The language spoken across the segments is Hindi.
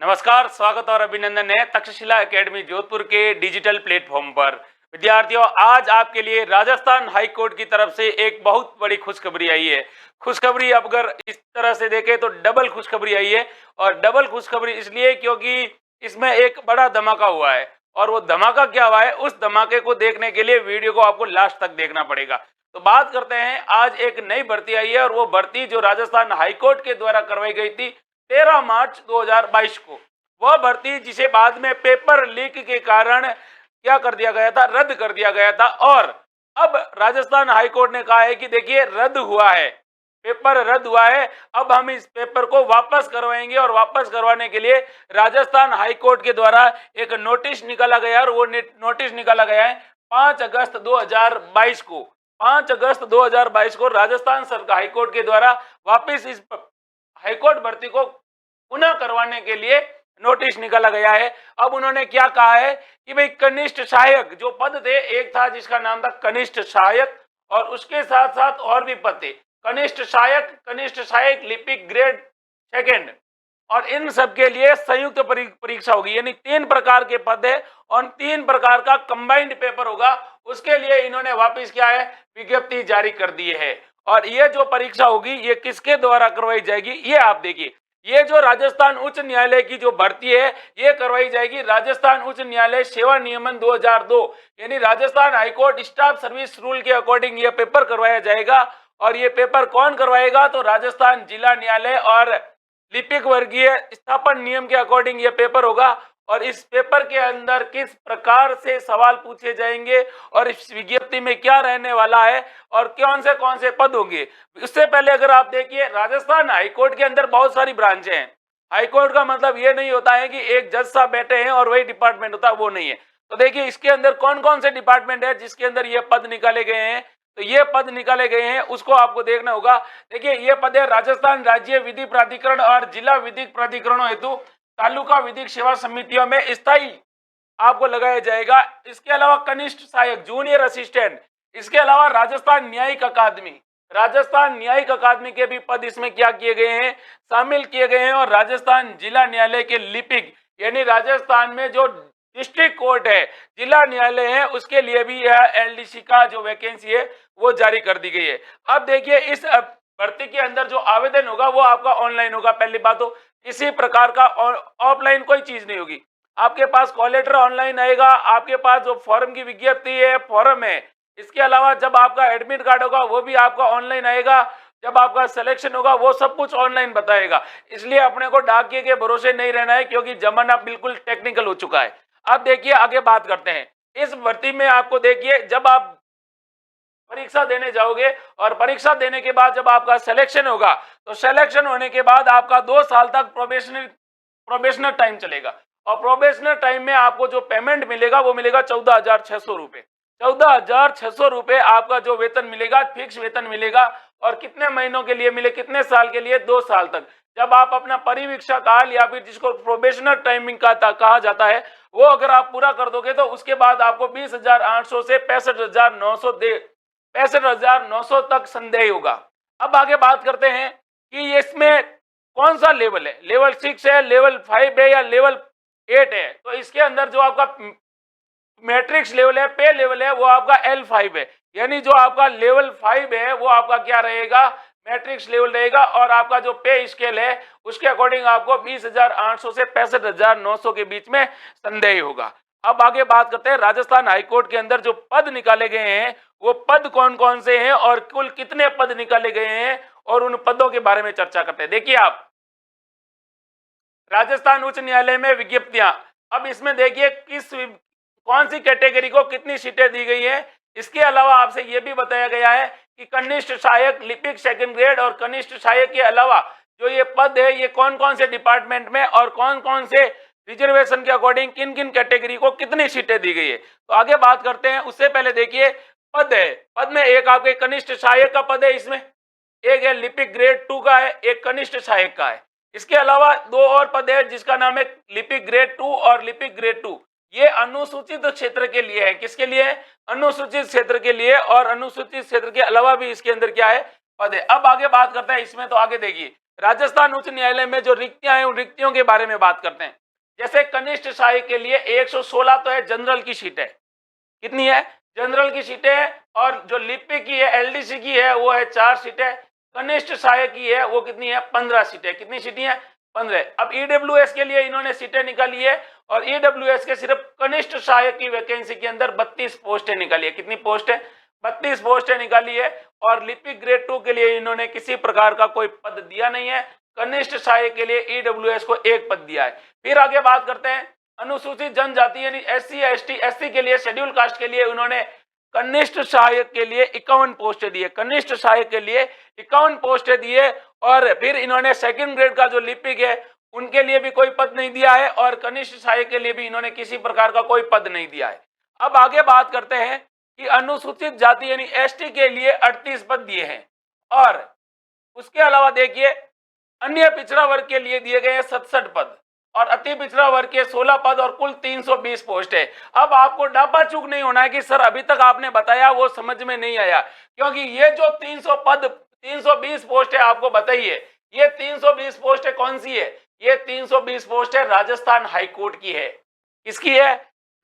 नमस्कार, स्वागत और अभिनंदन है तक्षशिला एकेडमी जोधपुर के डिजिटल प्लेटफॉर्म पर। विद्यार्थियों, आज आपके लिए राजस्थान हाई कोर्ट की तरफ से एक बहुत बड़ी खुशखबरी आई है। खुशखबरी अगर इस तरह से देखें तो डबल खुशखबरी आई है, और डबल खुशखबरी इसलिए क्योंकि इसमें एक बड़ा धमाका हुआ है। और वो धमाका क्या हुआ है, उस धमाके को देखने के लिए वीडियो को आपको लास्ट तक देखना पड़ेगा। तो बात करते हैं, आज एक नई भर्ती आई है, और वो भर्ती जो राजस्थान हाईकोर्ट के द्वारा करवाई गई थी 13 मार्च 2022 को, वह भर्ती जिसे बाद में पेपर लीक के कारण क्या कर दिया गया था, रद्द कर दिया गया था। और अब राजस्थान हाईकोर्ट ने कहा है कि देखिए, रद्द हुआ है, पेपर रद्द हुआ है, अब हम इस पेपर को वापस करवाएंगे। और वापस करवाने के लिए राजस्थान हाईकोर्ट के द्वारा एक नोटिस निकाला गया, और वो नोटिस निकाला गया है 5 अगस्त 2022 को। 5 अगस्त 2022 को राजस्थान सरकार हाईकोर्ट के द्वारा वापस इस हाईकोर्ट भर्ती को पुनः करवाने के लिए नोटिस निकाला गया है। अब उन्होंने क्या कहा है कि भाई, कनिष्ठ सहायक जो पद थे, एक था जिसका नाम था कनिष्ठ सहायक, और उसके साथ साथ और भी पद थे, कनिष्ठ सहायक लिपिक ग्रेड सेकंड, और इन सब के लिए संयुक्त परीक्षा होगी। यानी 3 प्रकार के पद है और 3 प्रकार का कंबाइंड पेपर होगा। उसके लिए इन्होंने वापस क्या है, विज्ञप्ति जारी कर दी है। और ये जो परीक्षा होगी, ये किसके द्वारा करवाई जाएगी, ये आप देखिए। ये जो राजस्थान उच्च न्यायालय की जो भर्ती है, ये करवाई जाएगी राजस्थान उच्च न्यायालय सेवा नियमन 2002, यानी Rajasthan high court staff service rule के अकॉर्डिंग ये पेपर करवाया जाएगा। और ये पेपर कौन करवाएगा, तो राजस्थान जिला न्यायालय और लिपिक वर्गीय स्थापन नियम के अकॉर्डिंग ये पेपर होगा। और इस पेपर के अंदर किस प्रकार से सवाल पूछे जाएंगे, और इस विज्ञप्ति में क्या रहने वाला है, और कौन से पद होंगे। उससे पहले अगर आप देखिए, राजस्थान हाईकोर्ट के अंदर बहुत सारी ब्रांचें हैं। हाईकोर्ट का मतलब ये नहीं होता है कि एक जज साहब बैठे हैं और वही डिपार्टमेंट होता है, वो नहीं है। तो देखिए, इसके अंदर कौन कौन से डिपार्टमेंट है जिसके अंदर ये पद निकाले गए हैं। तो ये पद निकाले गए हैं, उसको आपको देखना होगा। देखिए, ये पद है राजस्थान राज्य विधि प्राधिकरण और जिला विधिक प्राधिकरणों हेतु तालुका विधिक सेवा समितियों में स्थायी आपको लगाया जाएगा। इसके अलावा कनिष्ठ सहायक जूनियर असिस्टेंट, इसके अलावा राजस्थान न्यायिक अकादमी के भी पद इसमें क्या किए गए हैं, शामिल किए गए हैं। और राजस्थान जिला न्यायालय के लिपिक, यानी राजस्थान में जो डिस्ट्रिक्ट कोर्ट है, जिला न्यायालय है, उसके लिए भी यह एलडीसी का जो वैकेंसी है वो जारी कर दी गई है। अब देखिए, इस भर्ती के अंदर जो आवेदन होगा वो आपका ऑनलाइन होगा। पहली बात तो किसी प्रकार का ऑफलाइन कोई चीज नहीं होगी। आपके पास कॉल लेटर ऑनलाइन आएगा, आपके पास जो फॉर्म की विज्ञप्ति है, फॉर्म है। इसके अलावा जब आपका एडमिट कार्ड होगा वो भी आपका ऑनलाइन आएगा। जब आपका सिलेक्शन होगा वो सब कुछ ऑनलाइन बताएगा। इसलिए अपने को डाकिए के भरोसे नहीं रहना है, क्योंकि जमाना बिल्कुल टेक्निकल हो चुका है। अब देखिए, आगे बात करते हैं इस भर्ती में। आपको देखिए, जब आप परीक्षा देने जाओगे और परीक्षा देने के बाद जब आपका सिलेक्शन होगा, तो सिलेक्शन होने के बाद आपका 2 साल तक प्रोबेशनल टाइम चलेगा। और प्रोबेशनल टाइम में आपको जो पेमेंट मिलेगा वो मिलेगा 14,600 रुपए। 14,600 रुपए आपका जो वेतन मिलेगा, फिक्स वेतन मिलेगा। और कितने महीनों के लिए मिले, कितने साल के लिए, 2 साल तक। जब आप अपना परिवीक्षा काल, या फिर जिसको प्रोबेशनल टाइमिंग का कहा जाता है, वो अगर आप पूरा कर दोगे, तो उसके बाद आपको 20,800 से 65,900 तक संदेह होगा। अब आगे बात करते हैं कि इसमें कौन सा लेवल है, लेवल 6 है, लेवल 5 है, या लेवल 8 है। तो इसके अंदर जो आपका मैट्रिक्स लेवल है, पे लेवल है, वो आपका L5 है। यानी जो आपका लेवल 5 है वो आपका क्या रहेगा, मैट्रिक्स लेवल रहेगा। और आपका जो पे स्केल है उसके अकॉर्डिंग आपको 20,800 से 65,900 के बीच में संदेह होगा। अब आगे बात करते हैं, राजस्थान हाईकोर्ट के अंदर जो पद निकाले गए हैं वो पद कौन कौन से हैं, और कुल कितने पद निकाले गए हैं, और उन पदों के बारे में चर्चा करते हैं। देखिए, आप राजस्थान उच्च न्यायालय में विज्ञप्तियां। अब इसमें देखिए कौन सी कैटेगरी को कितनी सीटें दी गई है। इसके अलावा आपसे यह भी बताया गया है कि कनिष्ठ सहायक लिपिक सेकंड ग्रेड और कनिष्ठ सहायक के अलावा जो ये पद है, ये कौन कौन से डिपार्टमेंट में और कौन कौन से रिजर्वेशन के अकॉर्डिंग किन किन कैटेगरी को कितनी सीटें दी गई है। तो आगे बात करते हैं। उससे पहले देखिए, पद है, पद में एक आपके कनिष्ठ सहायक का पद है, इसमें एक है लिपिक ग्रेड 2 का है, एक कनिष्ठ सहायक का है। इसके अलावा 2 और पद है जिसका नाम है लिपिक ग्रेड 2 और लिपिक ग्रेड 2। ये अनुसूचित क्षेत्र के लिए है। किसके लिए है, अनुसूचित क्षेत्र के लिए। और अनुसूचित क्षेत्र के अलावा भी इसके अंदर क्या है, पद है। अब आगे बात करते हैं इसमें। तो आगे देखिए, राजस्थान उच्च न्यायालय में जो रिक्तियां हैं उन रिक्तियों के बारे में बात करते हैं। जैसे कनिष्ठ सहायक के लिए 116 तो है, जनरल की सीट है। कितनी है? जनरल की सीटें है। और जो लिपिक की है, एलडीसी की है, वो है 4 सीटें। कनिष्ठ सहायक की है वो कितनी है? 15 सीटें। कितनी सीटें हैं? 15। अब ईडब्ल्यूएस के लिए इन्होंने सीटें निकाली है और ईडब्ल्यूएस के सिर्फ कनिष्ठ सहायक की वैकेंसी के अंदर 32 पोस्टें निकाली है। कितनी पोस्ट है? 32 पोस्टें निकाली है। और लिपिक ग्रेड 2 के लिए इन्होंने किसी प्रकार का कोई पद दिया नहीं है। कनिष्ठ सहायक के लिए ईडब्ल्यूएस को एक पद दिया है। फिर आगे बात करते हैं अनुसूचित जनजाति यानी एससी, एसटी, एससी के लिए, शेड्यूल कास्ट के लिए उन्होंने कनिष्ठ सहायक के लिए 51 पोस्टें दी है। कनिष्ठ सहायक के लिए 51 पोस्टें दी है। और फिर इन्होंने सेकंड ग्रेड का जो लिपिक है उनके लिए भी कोई पद नहीं दिया है और कनिष्ठ सहायक के लिए भी इन्होंने किसी प्रकार का कोई पद नहीं दिया है। अब आगे बात करते हैं कि अनुसूचित जाति यानी एसटी के लिए 38 पद दिए हैं और उसके अलावा देखिए अन्य पिछड़ा वर्ग के लिए दिए गए हैं 67 पद और अति पिछड़ा वर्ग के 16 पद और कुल 320 पोस्ट है। अब आपको डापा चूक नहीं होना है कि सर अभी तक आपने बताया वो समझ में नहीं आया, क्योंकि ये जो 300 पद 320 पोस्ट है आपको बताइए, ये 320 पोस्ट है कौन सी है? ये 320 पोस्ट है राजस्थान हाईकोर्ट की है। किसकी है?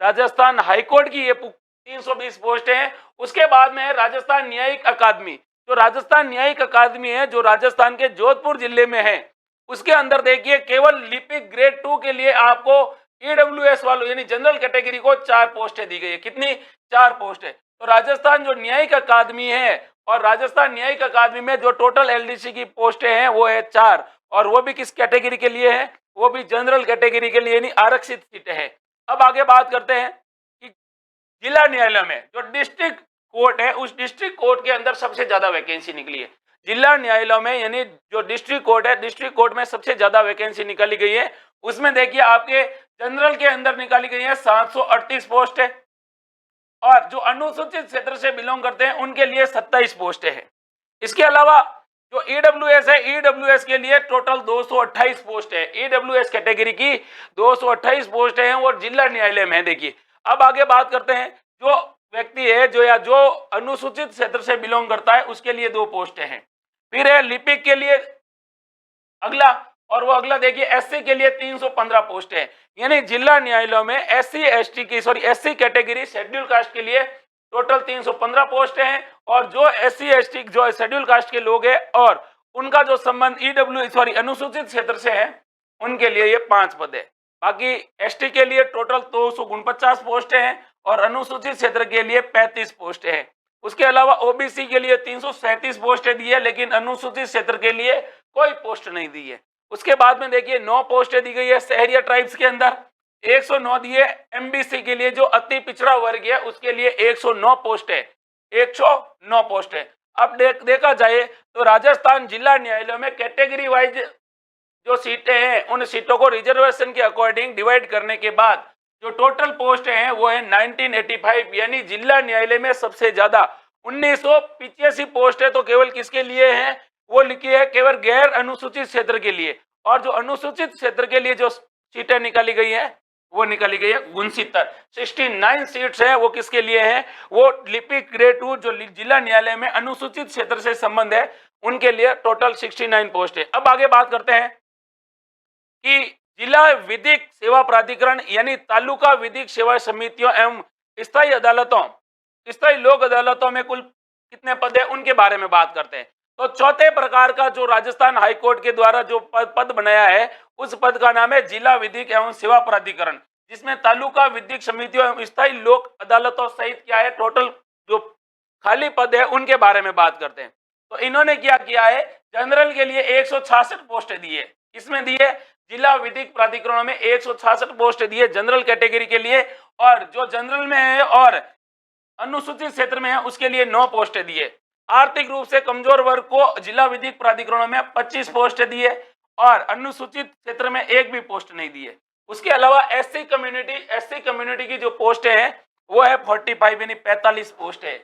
राजस्थान हाईकोर्ट की ये 320 पोस्ट है। उसके बाद में है राजस्थान न्यायिक अकादमी। जो राजस्थान न्यायिक अकादमी है जो राजस्थान के जोधपुर जिले में है, उसके अंदर देखिए केवल लिपिक ग्रेड 2 के लिए आपको ईडब्ल्यूएस वालों यानी जनरल कैटेगरी को 4 पोस्टें दी गई है। कितनी? 4 पोस्ट है। तो राजस्थान जो न्यायिक अकादमी है और राजस्थान न्यायिक अकादमी में जो टोटल एलडीसी की पोस्टें हैं वो है 4 और वो भी किस कैटेगरी के लिए है? वो भी जनरल कैटेगरी के लिए यानी आरक्षित सीटें हैं। अब आगे बात करते हैं कि जिला न्यायालय में जो डिस्ट्रिक्ट कोर्ट है उस डिस्ट्रिक्ट कोर्ट के अंदर सबसे ज्यादा वैकेंसी निकली है। जिला न्यायालय में यानी जो डिस्ट्रिक्ट कोर्ट है, डिस्ट्रिक्ट कोर्ट में सबसे ज्यादा वैकेंसी निकाली गई है। उसमें देखिए आपके जनरल के अंदर निकाली गई है 738 पोस्ट है और जो अनुसूचित क्षेत्र से बिलोंग करते हैं उनके लिए 27 पोस्टें हैं। इसके अलावा जो ईडब्ल्यूएस है, ईडब्ल्यूएस के लिए टोटल 228 पोस्ट है। ईडब्ल्यूएस कैटेगरी की 228 पोस्ट है और जिला न्यायालय में है। देखिए अब आगे बात करते हैं जो व्यक्ति है जो अनुसूचित क्षेत्र से बिलोंग करता है उसके लिए 2 पोस्टें हैं। फिर है लिपिक के लिए अगला, और वो अगला देखिए एससी के लिए 315 पोस्ट है। यानी जिला न्यायालय में एससी कैटेगरी शेड्यूल कास्ट के लिए टोटल 315 पोस्ट हैं और जो एससी एसटी जो शेड्यूल कास्ट के लोग हैं और उनका जो संबंध अनुसूचित क्षेत्र से है उनके लिए ये 5 पद है। बाकी एसटी के लिए टोटल 249 पोस्ट हैं और अनुसूचित क्षेत्र के लिए 35 पोस्ट है। उसके अलावा ओबीसी के लिए 337 पोस्टें दी है लेकिन अनुसूचित क्षेत्र के लिए कोई पोस्ट नहीं दी है। उसके बाद में देखिए 9 पोस्टें दी गई है शहरिया ट्राइब्स के अंदर, 109 दी है। एमबीसी के लिए जो अति पिछड़ा वर्ग है उसके लिए 109 पोस्ट है, 109 पोस्ट है। अब देखा जाए तो राजस्थान जिला न्यायालय में कैटेगरी वाइज जो सीटें हैं उन सीटों को रिजर्वेशन के अकॉर्डिंग डिवाइड करने के बाद जो टोटल पोस्ट हैं वो है 1985, यानी जिला न्यायालय में सबसे ज्यादा 1985 पोस्ट है। तो केवल किसके लिए है? वो लिखी है केवल गैर अनुसूचित क्षेत्र के लिए। और जो अनुसूचित क्षेत्र के लिए जो सीटें निकाली गई है वो निकाली गई है 69 सीट्स है। वो किसके लिए है? वो लिपिक ग्रेड 2 जो जिला न्यायालय में अनुसूचित क्षेत्र से संबंध है उनके लिए टोटल 69 पोस्ट है। अब आगे बात करते हैं कि जिला विधिक सेवा प्राधिकरण यानी तालुका विधिक सेवा समितियों एवं स्थायी लोक अदालतों में कुल कितने पद है उनके बारे में बात करते हैं। तो चौथे प्रकार का जो राजस्थान हाईकोर्ट के द्वारा जो पद बनाया है उस पद का नाम है जिला विधिक एवं सेवा प्राधिकरण, जिसमें तालुका विधिक समितियों एवं स्थायी लोक अदालतों सहित क्या है टोटल जो खाली पद है उनके बारे में बात करते हैं। तो इन्होंने क्या किया है? जनरल के लिए 166 पोस्टें दी है। इसमें दी है जिला विधिक प्राधिकरणों में 166 पोस्ट दी है जनरल कैटेगरी के लिए, और जो जनरल में है और अनुसूचित क्षेत्र में है उसके लिए 9 पोस्ट दी है। आर्थिक रूप से कमजोर वर्ग को जिला विधिक प्राधिकरणों में 25 पोस्ट दी है और अनुसूचित क्षेत्र में 1 भी पोस्ट नहीं दी है। उसके अलावा एससी कम्युनिटी की जो पोस्ट है वो है 45 यानी 45 पोस्ट है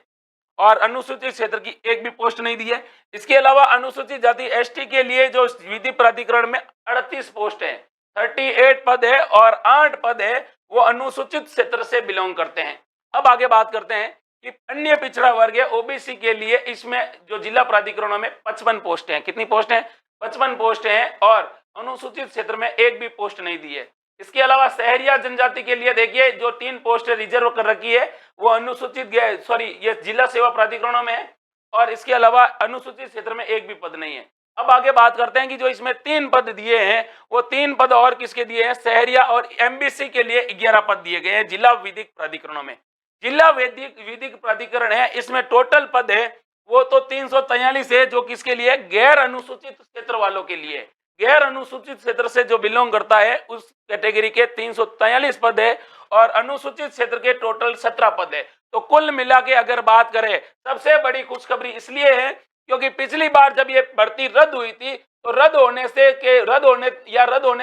और अनुसूचित क्षेत्र की 1 भी पोस्ट नहीं दी है। इसके अलावा अनुसूचित जाति एसटी के लिए जो विधि प्राधिकरण में 38 पोस्ट है, 38 पद है और 8 पद है वो अनुसूचित क्षेत्र से बिलोंग करते हैं। अब आगे बात करते हैं कि अन्य पिछड़ा वर्ग है ओबीसी के लिए, इसमें जो जिला प्राधिकरणों में 55 पोस्ट हैं। कितनी पोस्ट हैं? 55 पोस्ट हैं और अनुसूचित क्षेत्र में एक भी पोस्ट नहीं दी है। इसके अलावा शहरिया जनजाति के लिए देखिए जो 3 पोस्ट रिजर्व कर रखी है वो अनुसूचित ये जिला सेवा प्राधिकरणों में है और इसके अलावा अनुसूचित क्षेत्र में एक भी पद नहीं है। अब आगे बात करते हैं कि जो इसमें 3 पद दिए हैं वो 3 पद और किसके दिए हैं, शहरिया और एमबीसी के लिए 11 पद दिए गए हैं जिला विधिक प्राधिकरणों में। जिला विधिक प्राधिकरण है, इसमें टोटल पद है वो तो 343 है जो किसके लिए, गैर अनुसूचित क्षेत्र वालों के लिए। गैर अनुसूचित क्षेत्र से जो बिलोंग करता है उस कैटेगरी के 343 पद है और अनुसूचित क्षेत्र के टोटल 17 पद है। तो कुल मिला के अगर बात करें, सबसे बड़ी खुशखबरी इसलिए है क्योंकि पिछली बार जब ये भर्ती रद्द हुई थी तो रद्द होने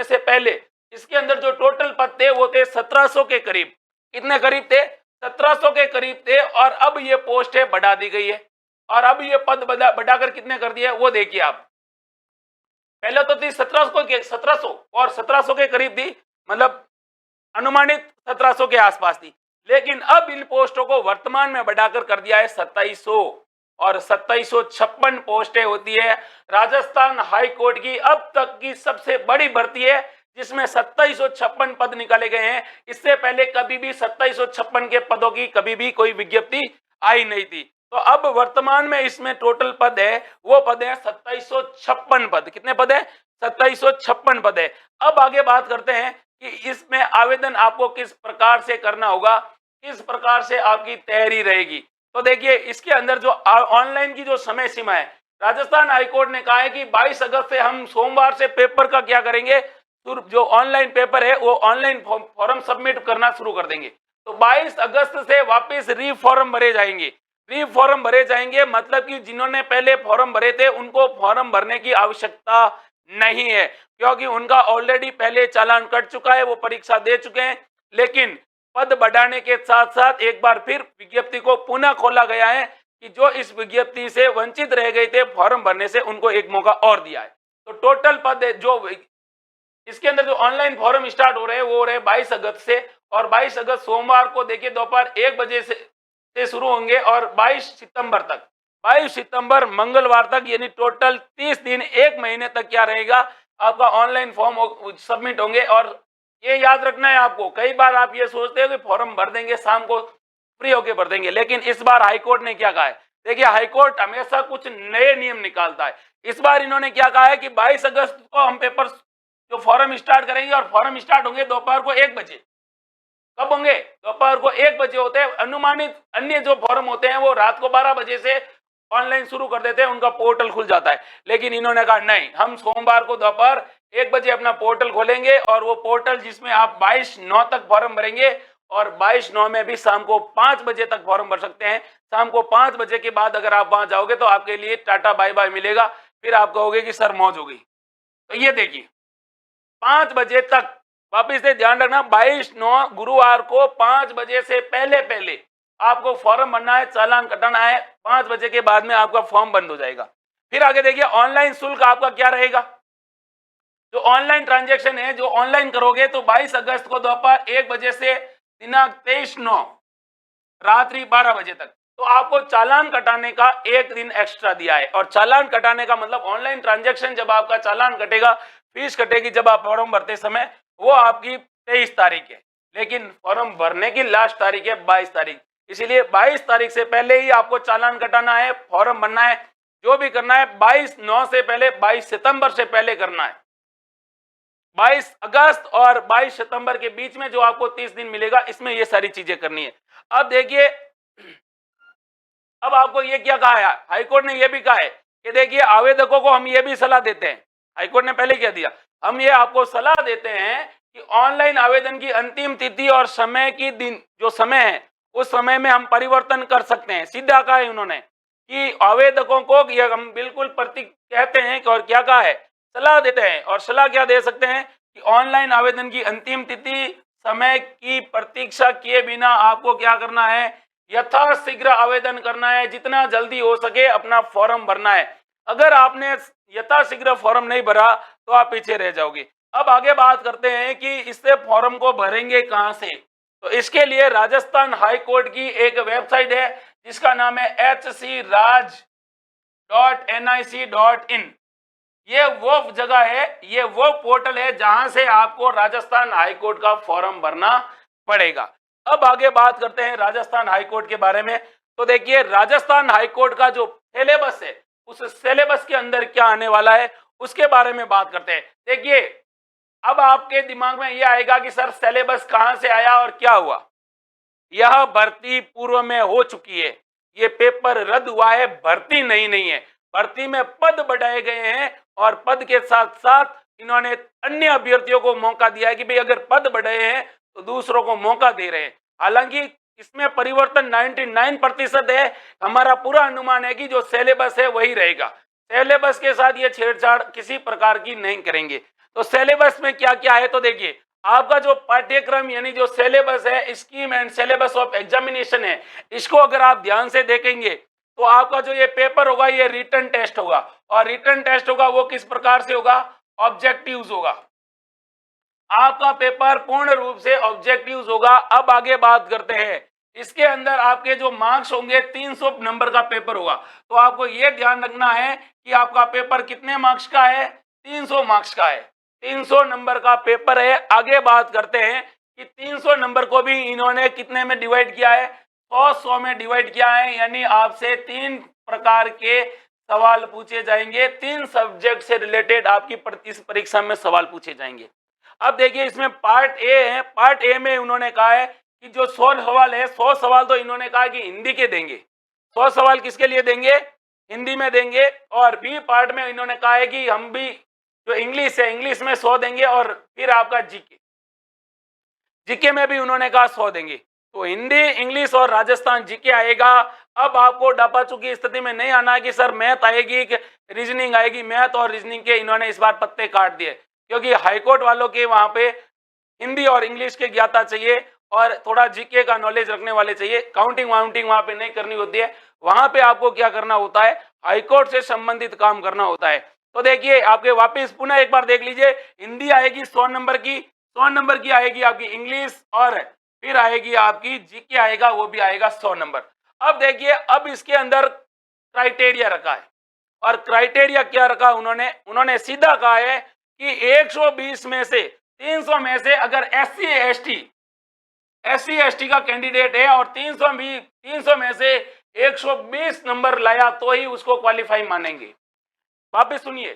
से पहले इसके अंदर जो टोटल पद थे वो थे 1700 के करीब। कितने करीब थे, 1700 के करीब थे और अब ये पोस्ट है बढ़ा दी गई है और अब ये पद बढ़ाकर कितने कर दिया वो देखिए आप। पहले तो थी 1700 और 1700 के करीब थी, मतलब अनुमानित 1700 के आसपास थी, लेकिन अब इन पोस्टों को वर्तमान में बढ़ाकर कर दिया है 2700 और 2756 पोस्टें होती है। राजस्थान हाई कोर्ट की अब तक की सबसे बड़ी भर्ती है जिसमें 2756 पद निकाले गए हैं। इससे पहले कभी भी 2756 के पदों की कभी भी कोई विज्ञप्ति आई नहीं थी। तो अब वर्तमान में इसमें टोटल पद है वो पद है 2756 पद। कितने पद है, 2756 पद है। अब आगे बात करते हैं कि इसमें आवेदन आपको किस प्रकार से करना होगा, किस प्रकार से आपकी तैयारी रहेगी। तो देखिए इसके अंदर जो ऑनलाइन की जो समय सीमा है, राजस्थान हाईकोर्ट ने कहा है कि 22 अगस्त से हम सोमवार से पेपर का क्या करेंगे, जो ऑनलाइन पेपर है वो ऑनलाइन फॉर्म सबमिट करना शुरू कर देंगे। तो 22 अगस्त से वापस री फॉर्म भरे जाएंगे, मतलब कि जिन्होंने पहले फॉर्म भरे थे उनको फॉर्म भरने की आवश्यकता नहीं है क्योंकि उनका ऑलरेडी पहले चालान कट चुका है, वो परीक्षा दे चुके हैं। लेकिन पद बढ़ाने के साथ साथ एक बार फिर विज्ञप्ति को पुनः खोला गया है कि जो इस विज्ञप्ति से वंचित रह गए थे फॉर्म भरने से उनको एक मौका और दिया है। तो टोटल पद जो इसके अंदर जो ऑनलाइन फॉर्म स्टार्ट हो रहे हैं वो हो रहे हैं 22 अगस्त से और 22 अगस्त सोमवार को देखिए दोपहर 1 बजे से शुरू होंगे और 22 सितंबर मंगलवार तक, यानी टोटल 30 दिन, 1 महीने तक क्या रहेगा आपका ऑनलाइन फॉर्म सबमिट होंगे। और ये याद रखना है आपको, कई बार आप ये सोचते हो कि फॉर्म भर देंगे शाम को फ्री होके भर देंगे, लेकिन इस बार हाईकोर्ट ने क्या कहा है, देखिए हाईकोर्ट हमेशा कुछ नए नियम निकालता है। इस बार इन्होंने क्या कहा है कि 22 अगस्त को हम पेपर जो फॉर्म स्टार्ट करेंगे और फॉर्म स्टार्ट होंगे दोपहर को 1 बजे। कब होंगे, दोपहर को 1 बजे होते हैं। अनुमानित अन्य जो फॉर्म होते हैं वो रात को 12 बजे से ऑनलाइन शुरू कर देते हैं, उनका पोर्टल खुल जाता है। लेकिन इन्होंने कहा नहीं, हम सोमवार को दोपहर 1 बजे अपना पोर्टल खोलेंगे और वो पोर्टल जिसमें आप 22/9 तक फॉर्म भरेंगे और 22/9 में भी शाम को 5 बजे तक फॉर्म भर सकते हैं। शाम को 5 बजे के बाद अगर आप वहां जाओगे तो आपके लिए टाटा बाय बाय मिलेगा, फिर आप कहोगे कि सर मौज हो गई। तो ये देखिए 5 बजे तक, वापिस से ध्यान रखना, 22/9 गुरुवार को 5 बजे से पहले आपको फॉर्म भरना है, चालान कटाना है। 5 बजे के बाद में आपका फॉर्म बंद हो जाएगा। फिर आगे देखिए ऑनलाइन शुल्क आपका क्या रहेगा। जो ऑनलाइन ट्रांजैक्शन है, जो ऑनलाइन करोगे तो 22 अगस्त को दोपहर 1 बजे से दिनांक 23/9 रात्रि 12 बजे तक, तो आपको चालान कटाने का 1 दिन एक्स्ट्रा दिया है। और चालान कटाने का मतलब ऑनलाइन ट्रांजैक्शन जब आपका चालान कटेगा, फीस कटेगी जब आप फॉर्म भरते समय, वो आपकी 23 तारीख है, लेकिन फॉर्म भरने की लास्ट तारीख है 22 तारीख। इसीलिए 22 तारीख से पहले ही आपको चालान कटाना है, फॉर्म भरना है, जो भी करना है 22/9 से पहले, 22 सितंबर से पहले करना है। 22 अगस्त और 22 सितंबर के बीच में जो आपको 30 दिन मिलेगा, इसमें ये सारी चीजें करनी है। अब देखिए, अब आपको ये क्या कहा है, हाईकोर्ट ने ये भी कहा है कि देखिए आवेदकों को हम ये भी सलाह देते हैं, हाईकोर्ट ने पहले क्या दिया, हम ये आपको सलाह देते हैं कि ऑनलाइन आवेदन की अंतिम तिथि और समय की दिन जो समय है उस समय में हम परिवर्तन कर सकते हैं। सीधा कहा है उन्होंने कि आवेदकों को ये हम बिल्कुल प्रतीक कहते हैं और क्या कहा है, सलाह देते हैं। और सलाह क्या दे सकते हैं कि ऑनलाइन आवेदन की अंतिम तिथि समय की प्रतीक्षा किए बिना आपको क्या करना है, यथाशीघ्र आवेदन करना है, जितना जल्दी हो सके अपना फॉर्म भरना है। अगर आपने यथाशीघ्र फॉर्म नहीं भरा तो आप पीछे रह जाओगे। अब आगे बात करते हैं कि इससे फॉर्म को भरेंगे कहां से। तो इसके लिए राजस्थान हाई कोर्ट की एक वेबसाइट है जिसका नाम है hcraj.nic.in। ये वो जगह है, ये वो पोर्टल है जहां से आपको राजस्थान हाईकोर्ट का फॉर्म भरना पड़ेगा। अब आगे बात करते हैं राजस्थान हाईकोर्ट के बारे में। तो देखिए राजस्थान हाईकोर्ट का जो सिलेबस है, उस सिलेबस के अंदर क्या आने वाला है उसके बारे में बात करते हैं। देखिए अब आपके दिमाग में यह आएगा कि सर सिलेबस कहां से आया और क्या हुआ। यह भर्ती पूर्व में हो चुकी है, ये पेपर रद्द हुआ है, भर्ती नहीं है। भर्ती में पद बढ़ाए गए हैं और पद के साथ साथ इन्होंने अन्य अभ्यर्थियों को मौका दिया है कि भाई अगर पद बढ़े हैं तो दूसरों को मौका दे रहे हैं। हालांकि इसमें परिवर्तन 99% है। हमारा पूरा अनुमान है कि जो सिलेबस है वही रहेगा, सिलेबस के साथ ये छेड़छाड़ किसी प्रकार की नहीं करेंगे। तो सिलेबस में क्या क्या है तो देखिए आपका जो पाठ्यक्रम यानी जो सिलेबस है, scheme and syllabus of examination है, इसको अगर आप ध्यान से देखेंगे तो आपका जो ये पेपर होगा ये रिटन टेस्ट होगा। और रिटन टेस्ट होगा वो किस प्रकार से होगा, ऑब्जेक्टिव्स होगा। आपका पेपर पूर्ण रूप से ऑब्जेक्टिव्स होगा। अब आगे बात करते हैं, इसके अंदर आपके जो मार्क्स होंगे 300 नंबर का पेपर होगा। तो आपको ये ध्यान रखना है कि आपका पेपर कितने मार्क्स का है, 300 मार्क्स का है, 300 नंबर का पेपर है। आगे बात करते हैं कि 300 नंबर को भी इन्होंने कितने में डिवाइड किया है, 100 में डिवाइड किया है। यानी आपसे 3 प्रकार के सवाल पूछे जाएंगे, 3 सब्जेक्ट से रिलेटेड आपकी इस परीक्षा में सवाल पूछे जाएंगे। अब देखिए इसमें पार्ट ए है, पार्ट ए में उन्होंने कहा है कि जो 100 सवाल है, 100 सवाल तो इन्होंने कहा कि हिंदी के देंगे, 100 सवाल किसके लिए देंगे, हिंदी में देंगे। और बी पार्ट में इन्होंने कहा है कि हम भी जो इंग्लिश है, इंग्लिश में 100 देंगे और फिर आपका जीके, जीके में भी उन्होंने कहा 100 देंगे। तो हिंदी, इंग्लिश और राजस्थान जीके आएगा। अब आपको डापाचू की स्थिति में नहीं आना है कि सर मैथ आएगी कि रीजनिंग आएगी। मैथ और रीजनिंग के इन्होंने इस बार पत्ते काट दिए, क्योंकि हाईकोर्ट वालों के वहां पे हिंदी और इंग्लिश के ज्ञाता चाहिए और थोड़ा जीके का नॉलेज रखने वाले चाहिए। काउंटिंग वाउंटिंग वहां पे नहीं करनी होती है। वहां पे आपको क्या करना होता है, हाईकोर्ट से संबंधित काम करना होता है। तो देखिए आपके वापस पुनः एक बार देख लीजिए, हिंदी आएगी 100 नंबर की, 100 नंबर की आएगी आपकी इंग्लिश, और फिर आएगी आपकी जीके आएगा, वो भी आएगा 100 नंबर। अब देखिए अब इसके अंदर क्राइटेरिया रखा है, और क्राइटेरिया क्या रखा उन्होंने सीधा कहा है कि 120 में से 300 में से अगर एससी एसटी का कैंडिडेट है और 300 में से 120 नंबर लाया तो ही उसको क्वालिफाई मानेंगे। वापस सुनिए,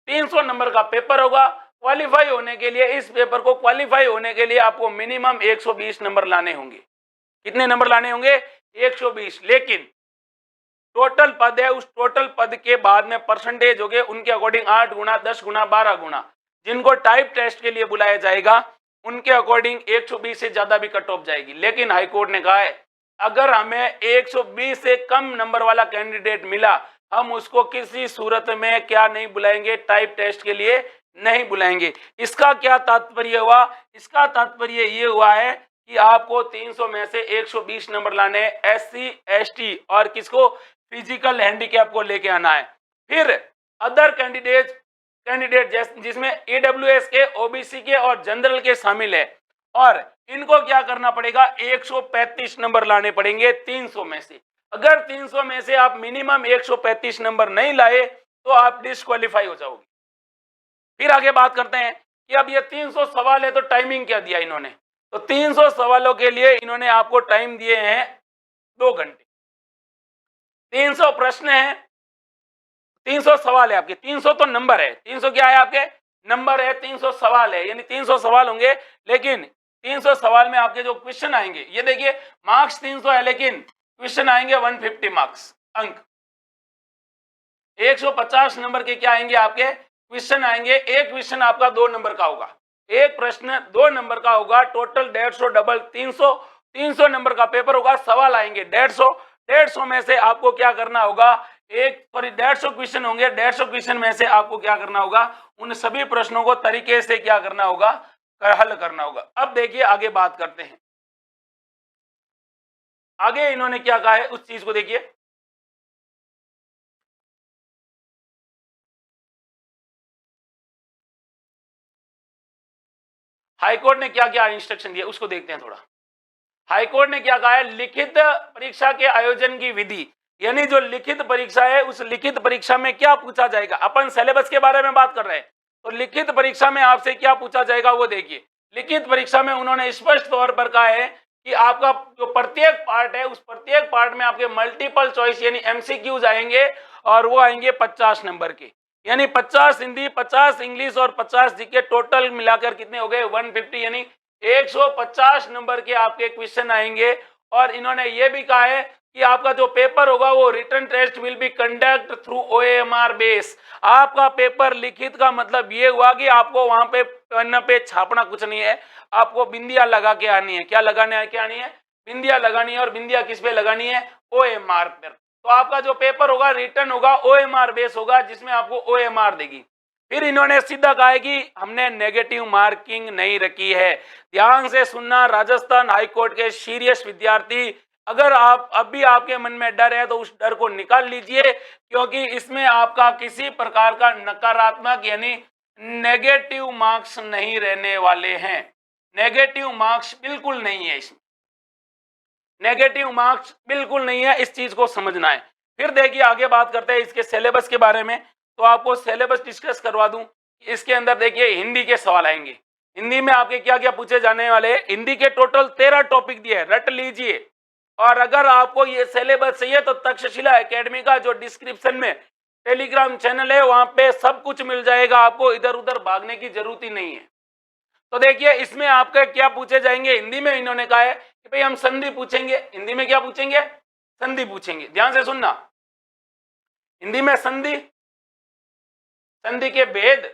300 नंबर का पेपर होगा। क्वालिफाई होने के लिए, इस पेपर को क्वालिफाई होने के लिए आपको मिनिमम 120 नंबर लाने होंगे। कितने नंबर लाने होंगे, 120। लेकिन टोटल पद है, उस टोटल पद के बाद में परसेंटेज हो गए उनके अकॉर्डिंग 8 गुना, 10 गुना, 12 गुना। जिनको टाइप टेस्ट के लिए बुलाया जाएगा उनके अकॉर्डिंग 120 से ज्यादा भी कट ऑफ जाएगी। लेकिन हाईकोर्ट ने कहा है अगर हमें 120 से कम नंबर वाला कैंडिडेट मिला, हम उसको किसी सूरत में क्या नहीं बुलाएंगे, टाइप टेस्ट के लिए नहीं बुलाएंगे। इसका क्या तात्पर्य हुआ, इसका तात्पर्य ये हुआ है कि आपको 300 में से 120 नंबर लाने हैं, एससी एसटी और किसको, फिजिकल हैंडीकैप को लेके आना है। फिर अदर कैंडिडेट जिसमें ईडब्ल्यूएस के, ओबीसी के और जनरल के शामिल है, और इनको क्या करना पड़ेगा, 135 नंबर लाने पड़ेंगे 300 में से। अगर 300 में से आप मिनिमम 135 नंबर नहीं लाए तो आप डिस्क्वालीफाई हो जाओगे। फिर आगे बात करते हैं कि अब ये 300 सवाल है तो टाइमिंग क्या दिया इन्होंने, तो 300 सवालों के लिए इन्होंने आपको टाइम दिए हैं 2 घंटे। 300 प्रश्न है, 300 सवाल है आपके, 300 तो नंबर है, 300 क्या है आपके नंबर है, 300 सवाल है, यानी 300 सवाल होंगे। लेकिन 300 सवाल में आपके जो क्वेश्चन आएंगे, ये देखिए मार्क्स 300 है लेकिन क्वेश्चन आएंगे 150 मार्क्स अंक। 150 नंबर के क्या आएंगे आपके क्वेश्चन आएंगे। एक क्वेश्चन आपका 2 नंबर का होगा, एक प्रश्न 2 नंबर का होगा। टोटल 150 डबल 300 नंबर का पेपर होगा। सवाल आएंगे 150 में से आपको क्या करना होगा, 150 क्वेश्चन होंगे। 150 क्वेश्चन में से आपको क्या करना होगा, उन सभी प्रश्नों को तरीके से क्या करना होगा, हल करना होगा। अब देखिए आगे बात करते हैं, आगे इन्होंने क्या कहा है उस चीज को देखिए। हाईकोर्ट ने क्या क्या इंस्ट्रक्शन दिया उसको देखते हैं थोड़ा। हाईकोर्ट ने क्या कहा है, लिखित परीक्षा के आयोजन की विधि यानी जो लिखित परीक्षा है उस लिखित परीक्षा में क्या पूछा जाएगा। अपन सिलेबस के बारे में बात कर रहे हैं, तो लिखित परीक्षा में आपसे क्या पूछा जाएगा वो देखिए। लिखित परीक्षा में उन्होंने स्पष्ट तौर पर कहा है कि आपका जो प्रत्येक पार्ट है उस प्रत्येक पार्ट में आपके मल्टीपल चॉइस यानी एमसीक्यूज आएंगे और वो आएंगे 50 नंबर के, यानी 50 हिंदी, 50 इंग्लिश और 50 जीके, टोटल मिलाकर कितने हो गए 150, यानी 150 नंबर के आपके क्वेश्चन आएंगे। और इन्होंने ये भी कहा है कि आपका जो पेपर होगा वो written test will be conduct through OMR base. आपका पेपर लिखित का मतलब ये हुआ कि आपको वहां पे पेन पे छापना कुछ नहीं है, आपको बिंदिया लगा के आनी है। क्या लगाने के आनी है? बिंदिया लगानी है। और बिंदिया किस पे लगानी है? ओएमआर पर। तो आपका जो पेपर होगा रिटर्न होगा ओएमआर बेस होगा, जिसमें आपको ओएमआर देगी। फिर इन्होंने सीधा कहा है कि हमने नेगेटिव मार्किंग नहीं रखी है। ध्यान से सुनना राजस्थान हाईकोर्ट के सीरियस विद्यार्थी, अगर आप अभी आपके मन में डर है तो उस डर को निकाल लीजिए, क्योंकि इसमें आपका किसी प्रकार का नकारात्मक यानी नेगेटिव मार्क्स नहीं रहने वाले हैं। नेगेटिव मार्क्स बिल्कुल नहीं है, इसमें नेगेटिव मार्क्स बिल्कुल नहीं है, इस चीज को समझना है। फिर देखिए आगे बात करते हैं इसके सिलेबस के बारे में, तो आपको सिलेबस डिस्कस करवा दूं। इसके अंदर देखिए हिंदी के सवाल आएंगे। हिंदी में आपके क्या क्या पूछे जाने वाले हैं? हिंदी के टोटल 13 टॉपिक दिए, रट लीजिए। और अगर आपको ये सिलेबस चाहिए तो तक्षशिला एकेडमी का जो डिस्क्रिप्शन में टेलीग्राम चैनल है वहां पे सब कुछ मिल जाएगा, आपको इधर उधर भागने की जरूरत ही नहीं है। तो देखिए इसमें आपके क्या पूछे जाएंगे। हिंदी में इन्होंने कहा है कि भाई हम संधि पूछेंगे। हिंदी में क्या पूछेंगे? संधि पूछेंगे। ध्यान से सुनना, हिंदी में संधि, संधि के भेद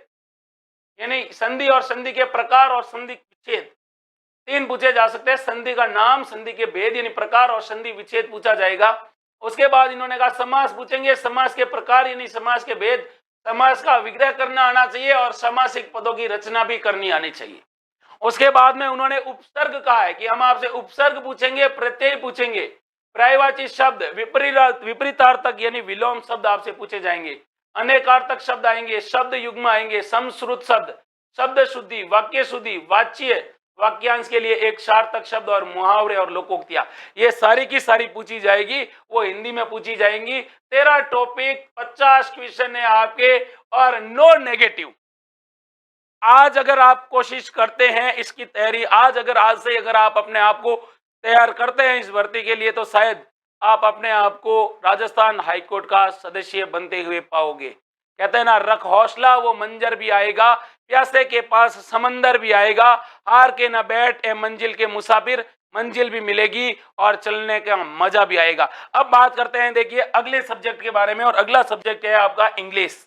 यानी संधि और संधि के प्रकार और संधि विच्छेद, 3 पूछे जा सकते हैं। संधि का नाम, संधि के भेद यानी प्रकार और संधि विच्छेद पूछा जाएगा। उसके बाद इन्होंने कहा समास पूछेंगे, समास के प्रकार यानी समास के भेद, समास का विग्रह करना आना चाहिए और समासिक पदों की रचना भी करनी आनी चाहिए। उसके बाद में उन्होंने उपसर्ग कहा है कि हम आपसे उपसर्ग पूछेंगे, प्रत्यय पूछेंगे, पर्यायवाची शब्द, विपरीतार्थक यानी विलोम शब्द आपसे पूछे जाएंगे, अनेकार्थक शब्द आएंगे, शब्द युग्म आएंगे, समश्रुत शब्द, शब्द शुद्धि, वाक्य शुद्धि, वाच्य, वाक्यांश के लिए एक सार्थक शब्द और मुहावरे और लोकोक्तियां, ये सारी की सारी पूछी जाएगी, वो हिंदी में पूछी जाएंगी। 13 टॉपिक, 50 क्वेश्चन है आपके और नो नेगेटिव। आज अगर आप कोशिश करते हैं इसकी तैयारी, आज से अगर आप अपने आप को तैयार करते हैं इस भर्ती के लिए, तो शायद आप अपने आप को राजस्थान हाईकोर्ट का सदस्य बनते हुए पाओगे। कहते हैं ना, रख हौसला वो मंजर भी आएगा, प्यासे के पास समंदर भी आएगा, हार के ना बैठ ए मंजिल के मुसाफिर, मंजिल भी मिलेगी और चलने का मजा भी आएगा। अब बात करते हैं देखिए अगले सब्जेक्ट के बारे में, और अगला सब्जेक्ट है आपका इंग्लिश।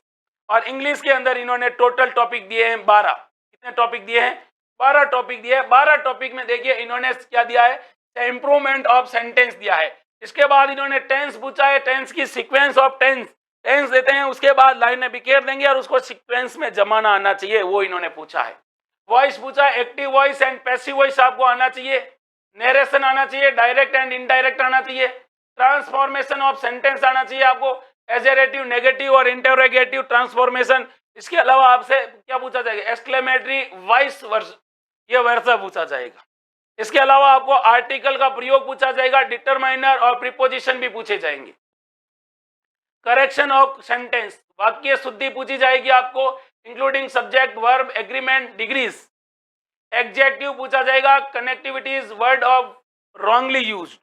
और इंग्लिश के अंदर इन्होंने टोटल टॉपिक दिए हैं 12। कितने टॉपिक दिए हैं? 12 टॉपिक दिए हैं। 12 टॉपिक में देखिए इन्होंने क्या दिया है? इंप्रूवमेंट ऑफ सेंटेंस दिया है। इसके बाद इन्होंने टेंस पूछा है, टेंस की सीक्वेंस ऑफ टेंस, टेंस देते हैं, उसके बाद लाइनें बिखेर देंगे और उसको सीक्वेंस में जमाना आना चाहिए, वो इन्होंने पूछा है। वॉइस पूछा, active voice and passive voice आपको आना चाहिए, नरेशन आना चाहिए, डायरेक्ट एंड इनडायरेक्ट आना चाहिए, ट्रांसफॉर्मेशन ऑफ सेंटेंस आना चाहिए आपको, एजरेटिव, नेगेटिव और इंटरोगेटिव ट्रांसफॉर्मेशन। इसके अलावा आपसे क्या पूछा जाएगा? एक्सक्लेमेटरी वाइस वर्स, ये वर्सा पूछा जाएगा। इसके अलावा आपको आर्टिकल का प्रयोग पूछा जाएगा, डिटरमाइनर और प्रीपोजिशन भी पूछे जाएंगे, करेक्शन ऑफ सेंटेंस, वाक्य शुद्धि पूछी जाएगी आपको, including subject, verb, agreement, degrees, adjective पूछा जाएगा, connectivities, word of wrongly used,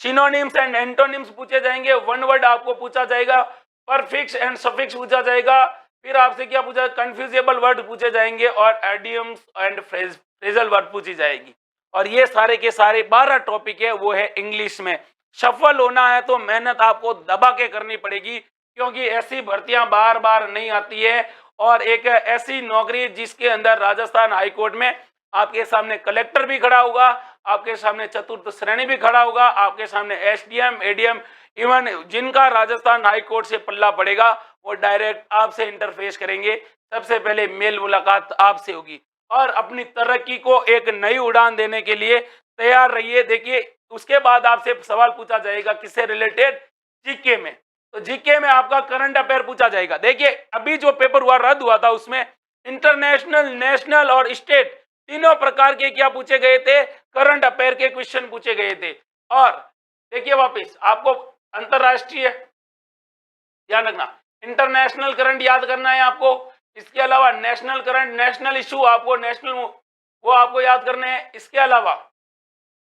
synonyms and antonyms पूछे जाएंगे, वन वर्ड आपको पूछा जाएगा, परफिक्स एंड सफिक्स पूछा जाएगा। फिर आपसे क्या पूछा? कंफ्यूजेबल वर्ड पूछे जाएंगे और एडियम्स एंड फ्रेजल वर्ड पूछी जाएगी। और ये सारे के सारे 12 टॉपिक है, वो है इंग्लिश में। सफल होना है तो मेहनत आपको दबा के करनी पड़ेगी, क्योंकि ऐसी भर्तियां बार बार नहीं आती है। और एक ऐसी नौकरी जिसके अंदर राजस्थान हाईकोर्ट में आपके सामने कलेक्टर भी खड़ा होगा, आपके सामने चतुर्थ श्रेणी भी खड़ा होगा, आपके सामने एसडीएम, एडीएम, इवन जिनका राजस्थान हाईकोर्ट से पल्ला पड़ेगा वो डायरेक्ट आपसे इंटरफेस करेंगे। सबसे पहले मेल मुलाकात आपसे होगी और अपनी तरक्की को एक नई उड़ान देने के लिए तैयार रहिए। देखिए उसके बाद आपसे सवाल पूछा जाएगा किससे रिलेटेड? जीके में। तो जीके में आपका करंट अफेयर पूछा जाएगा। देखिए अभी जो पेपर हुआ, रद्द हुआ था, उसमें इंटरनेशनल, नेशनल और स्टेट तीनों प्रकार के क्या पूछे गए थे? करंट अफेयर के क्वेश्चन पूछे गए थे। और देखिए वापस आपको अंतरराष्ट्रीय, ध्यान रखना। इंटरनेशनल करंट याद करना है आपको। इसके अलावा नेशनल करंट, नेशनल इशू आपको नेशनल वो आपको याद करने हैं। इसके अलावा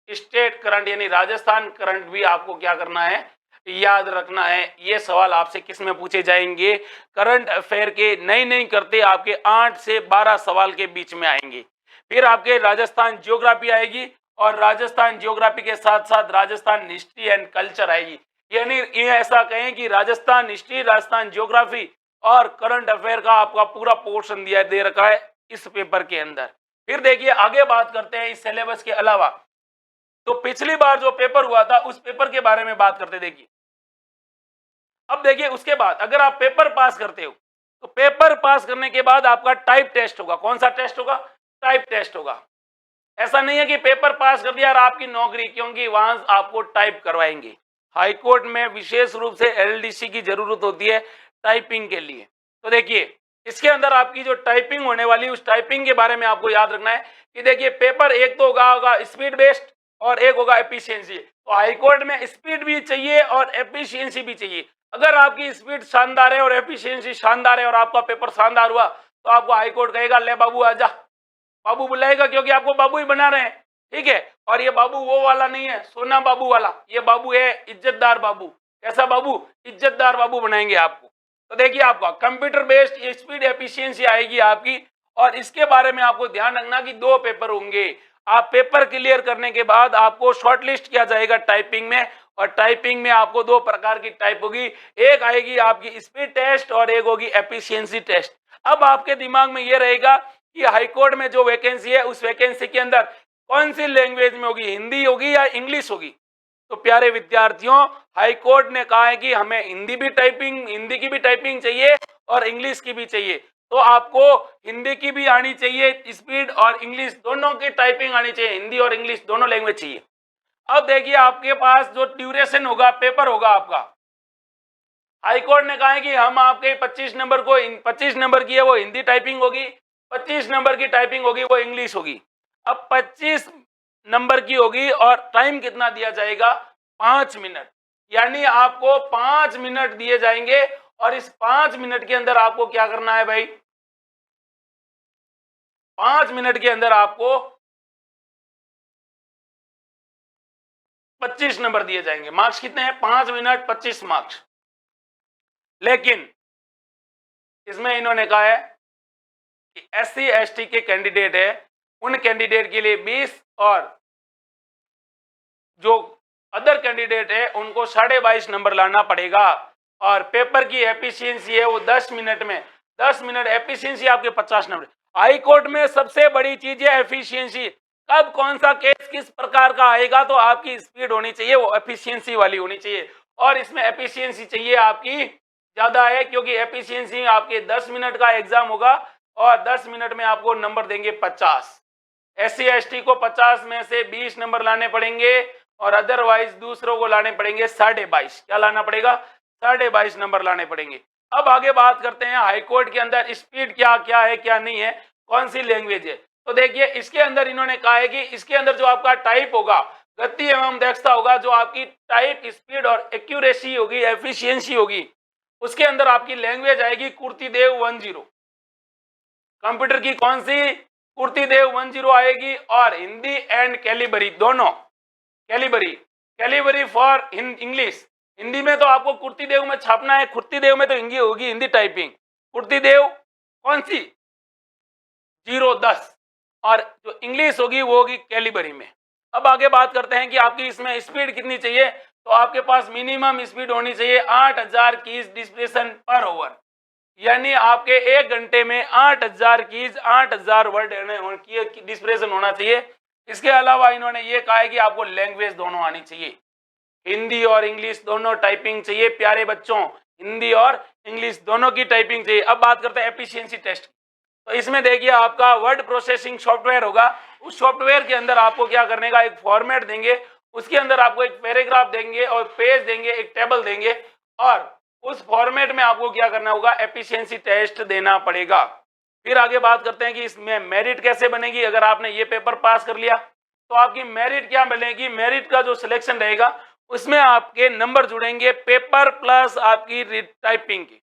स्टेट करंट यानी राजस्थान करंट भी आपको क्या करना है, याद रखना है। ये सवाल आपसे किस में पूछे जाएंगे, करंट अफेयर के नई नई करते आपके 8 से 12 सवाल के बीच में आएंगे। फिर आपके राजस्थान ज्योग्राफी आएगी और राजस्थान ज्योग्राफी के साथ साथ राजस्थान हिस्ट्री एंड कल्चर आएगी। यानी ये ऐसा कहें कि राजस्थान हिस्ट्री, राजस्थान ज्योग्राफी और करंट अफेयर का आपका पूरा पोर्शन दिया दे रखा है इस पेपर के अंदर। फिर देखिए आगे बात करते हैं इस सिलेबस के अलावा। तो पिछली बार जो पेपर हुआ था उस पेपर के बारे में बात करते। देखिए अब देखिए उसके बाद अगर आप पेपर पास करते हो तो पेपर पास करने के बाद आपका टाइप टेस्ट होगा। कौन सा टेस्ट होगा, टाइप टेस्ट होगा। ऐसा नहीं है कि पेपर पास कर दिया और आपकी नौकरी, क्योंकि वहां आपको टाइप करवाएंगे। हाईकोर्ट में विशेष रूप से एलडीसी की जरूरत होती है टाइपिंग के लिए। तो देखिए इसके अंदर आपकी जो टाइपिंग होने वाली उस टाइपिंग के बारे में आपको याद रखना है कि देखिए पेपर एक तो होगा स्पीड बेस्ड और एक होगा एफिशिएंसी। तो हाईकोर्ट में स्पीड भी चाहिए और एफिशिएंसी भी चाहिए। अगर आपकी स्पीड शानदार है और एफिशिएंसी शानदार है और आपका पेपर शानदार हुआ तो आपको हाईकोर्ट कहेगा ले बाबू आजा, बाबू बुलाएगा, क्योंकि आपको बाबू ही बना रहे हैं। ठीक है, और ये बाबू वो वाला नहीं है सोना बाबू वाला, ये बाबू है इज्जतदार बाबू। कैसा बाबू, इज्जतदार बाबू बनाएंगे आपको। तो देखिए आपका कंप्यूटर बेस्ड स्पीड एफिशिएंसी आएगी आपकी। और इसके बारे में आपको ध्यान रखना कि 2 पेपर होंगे। आप पेपर क्लियर करने के बाद आपको शॉर्टलिस्ट किया जाएगा टाइपिंग में, और टाइपिंग में आपको 2 प्रकार की टाइप होगी। एक आएगी आपकी स्पीड टेस्ट और एक होगी एफिशिएंसी टेस्ट। अब आपके दिमाग में ये रहेगा कि हाईकोर्ट में जो वैकेंसी है उस वैकेंसी के अंदर कौन सी लैंग्वेज में होगी, हिंदी होगी या इंग्लिश होगी। तो प्यारे विद्यार्थियों, हाईकोर्ट ने कहा है कि हमें हिंदी की भी टाइपिंग चाहिए और इंग्लिश की भी चाहिए। तो आपको हिंदी की भी आनी चाहिए स्पीड और इंग्लिश दोनों की टाइपिंग आनी चाहिए, हिंदी और इंग्लिश दोनों लैंग्वेज चाहिए। अब देखिए आपके पास जो ड्यूरेशन होगा, पेपर होगा आपका, हाईकोर्ट ने कहा है कि हम आपके 25 नंबर को 25 नंबर की है वो हिंदी टाइपिंग होगी, 25 नंबर की टाइपिंग होगी वो इंग्लिश होगी। अब 25 नंबर की होगी और टाइम कितना दिया जाएगा, 5 मिनट। यानी आपको 5 मिनट दिए जाएंगे और इस 5 मिनट के अंदर आपको क्या करना है भाई, 5 मिनट के अंदर आपको 25 नंबर दिए जाएंगे। मार्क्स कितने हैं, 5 मिनट 25 मार्क्स। लेकिन इसमें इन्होंने कहा है कि SC ST के कैंडिडेट है उन कैंडिडेट के लिए 20 और जो अदर कैंडिडेट है उनको 22.5 नंबर लाना पड़ेगा। और पेपर की एफिशिएंसी है वो 10 मिनट में, 10 मिनट एफिशिएंसी आपके 50 नंबर। हाई कोर्ट में सबसे बड़ी चीज है एफिशिएंसी। कब कौन सा केस किस प्रकार का आएगा तो आपकी स्पीड होनी चाहिए वो एफिशिएंसी वाली होनी चाहिए। और इसमें एफिशिएंसी चाहिए आपकी ज्यादा है, क्योंकि एफिशिएंसी आपके 10 मिनट का एग्जाम होगा और 10 मिनट में आपको नंबर देंगे 50। SC ST को 50 में से 20 नंबर लाने पड़ेंगे और अदरवाइज दूसरों को लाने पड़ेंगे 22.5। क्या लाना पड़ेगा, 22.5 नंबर लाने पड़ेंगे। अब आगे बात करते हैं हाईकोर्ट के अंदर स्पीड क्या क्या है क्या नहीं है, कौन सी लैंग्वेज है। तो देखिए इसके अंदर इन्होंने कहा है कि इसके अंदर जो आपका टाइप होगा, गति एवं दक्षता होगा, जो आपकी टाइप स्पीड और एक्यूरेसी होगी, एफिशिएंसी होगी, उसके अंदर आपकी लैंग्वेज आएगी कुर्तीदेव 10। कंप्यूटर की कौन सी, कुर्तीदेव 10 आएगी। और हिंदी एंड कैलिबरी दोनों, कैलिबरी फॉर इंग्लिश। हिंदी में तो आपको कुर्तीदेव में छापना है, कुर्तीदेव में तो हिंदी होगी, हिंदी टाइपिंग। कुर्तीदेव कौन सी 010 और जो इंग्लिश होगी वो होगी कैलिबरी में। अब आगे बात करते हैं कि आपकी इसमें स्पीड कितनी चाहिए। तो आपके पास मिनिमम स्पीड होनी चाहिए 8000 कीज डिस्प्लेसन पर ओवर। यानी आपके 1 घंटे में 8000 कीज 8000 वर्ड डिस्प्लेसन होना चाहिए। इसके अलावा इन्होंने ये कहा है कि आपको लैंग्वेज दोनों आनी चाहिए, हिंदी और इंग्लिश दोनों टाइपिंग चाहिए। प्यारे बच्चों, हिंदी और इंग्लिश दोनों की टाइपिंग चाहिए। अब बात करते हैं एफिशिएंसी टेस्ट। तो इसमें देखिए आपका वर्ड प्रोसेसिंग सॉफ्टवेयर होगा। उस सॉफ्टवेयर के अंदर आपको क्या करने का, एक फॉर्मेट देंगे, उसके अंदर आपको एक पैराग्राफ देंगे और पेज देंगे, एक टेबल देंगे, और उस फॉर्मेट में आपको क्या करना होगा, एफिशिएंसी टेस्ट देना पड़ेगा। फिर आगे बात करते हैं कि इसमें मेरिट कैसे बनेगी। अगर आपने ये पेपर पास कर लिया तो आपकी मेरिट क्या बनेगी, मेरिट का जो सिलेक्शन रहेगा उसमें आपके नंबर जुड़ेंगे पेपर प्लस आपकी टाइपिंग की।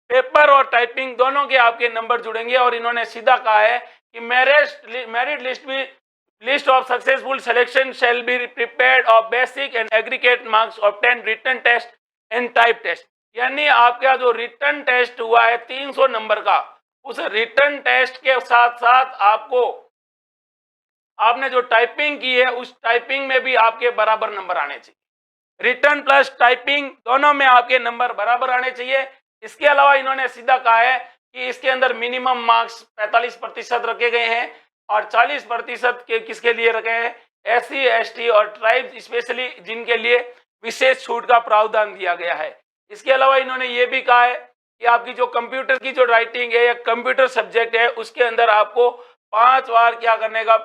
पेपर और टाइपिंग दोनों के आपके नंबर जुड़ेंगे और इन्होंने सीधा कहा है कि मेरिट लिस्ट में list of successful selection shall be prepared of basic and aggregate marks obtain written test and type test. यानी आपका जो रिटन टेस्ट हुआ है 300 नंबर का, उस रिटन टेस्ट के साथ साथ आपने जो टाइपिंग की है उस टाइपिंग में भी आपके बराबर नंबर आने चाहिए। रिटन प्लस टाइपिंग दोनों में आपके नंबर बराबर आने चाहिए। इसके अलावा इन्होंने सीधा कहा है कि इसके अंदर मिनिमम मार्क्स 45% रखे गए हैं और 40% के किसके लिए रखे हैं, SC ST और ट्राइब्स स्पेशली जिनके लिए विशेष छूट का प्रावधान दिया गया है। इसके अलावा इन्होंने ये भी कहा है कि आपकी जो कंप्यूटर की जो राइटिंग है या कंप्यूटर सब्जेक्ट है उसके अंदर आपको 5 बार क्या करने का,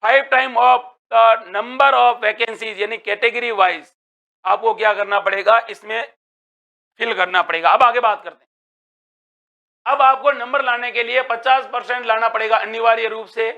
5 time of the number of vacancies यानी कैटेगरी वाइज आपको क्या करना पड़ेगा, इसमें फिल करना पड़ेगा। अब आगे बात करते हैं। अब आपको नंबर लाने के लिए 50% लाना पड़ेगा अनिवार्य रूप से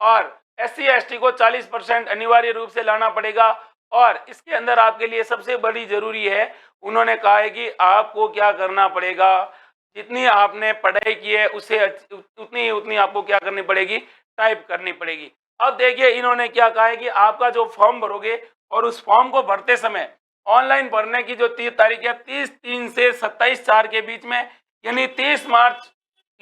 और SC ST को 40% अनिवार्य रूप से लाना पड़ेगा। और इसके अंदर आपके लिए सबसे बड़ी जरूरी है, उन्होंने कहा है कि आपको क्या करना पड़ेगा, जितनी आपने पढ़ाई की है उससे उतनी आपको क्या करनी पड़ेगी, टाइप करनी पड़ेगी। अब देखिए इन्होंने क्या कहा है कि आपका जो फॉर्म भरोगे और उस फॉर्म को भरते समय ऑनलाइन भरने की जो 30 तारीख है 30/3 से 27/4 के बीच में, यानी 30 मार्च